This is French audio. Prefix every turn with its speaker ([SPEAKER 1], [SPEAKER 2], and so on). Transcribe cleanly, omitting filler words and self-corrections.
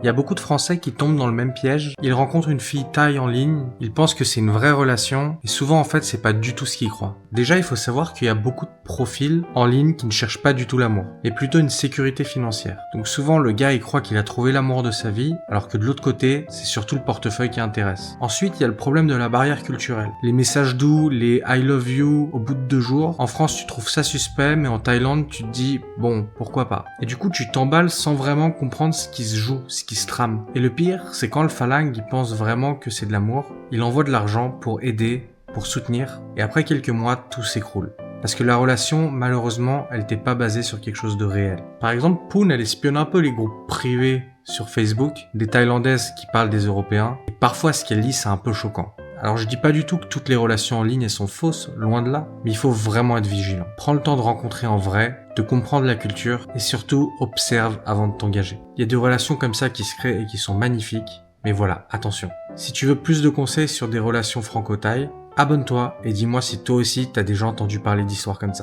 [SPEAKER 1] Il y a beaucoup de Français qui tombent dans le même piège. Ils rencontrent une fille thaï en ligne, ils pensent que c'est une vraie relation, et souvent en fait c'est pas du tout ce qu'ils croient. Déjà il faut savoir qu'il y a beaucoup de profils en ligne qui ne cherchent pas du tout l'amour, mais plutôt une sécurité financière. Donc souvent le gars il croit qu'il a trouvé l'amour de sa vie, alors que de l'autre côté, c'est surtout le portefeuille qui intéresse. Ensuite il y a le problème de la barrière culturelle. Les messages doux, les I love you au bout de 2 jours, en France tu trouves ça suspect, mais en Thaïlande tu te dis bon pourquoi pas. Et du coup tu t'emballes sans vraiment comprendre ce qui se joue, ce qui se trame. Et le pire, c'est quand le phalangue il pense vraiment que c'est de l'amour, il envoie de l'argent pour aider, pour soutenir, et après quelques mois, tout s'écroule. Parce que la relation, malheureusement, elle n'était pas basée sur quelque chose de réel. Par exemple, Poon, elle espionne un peu les groupes privés sur Facebook, des Thaïlandaises qui parlent des Européens, et parfois ce qu'elle lit, c'est un peu choquant. Alors je dis pas du tout que toutes les relations en ligne elles sont fausses, loin de là, mais il faut vraiment être vigilant. Prends le temps de rencontrer en vrai, de comprendre la culture et surtout observe avant de t'engager. Il y a des relations comme ça qui se créent et qui sont magnifiques, mais voilà, attention. Si tu veux plus de conseils sur des relations franco-thaï, abonne-toi et dis-moi si toi aussi t'as déjà entendu parler d'histoires comme ça.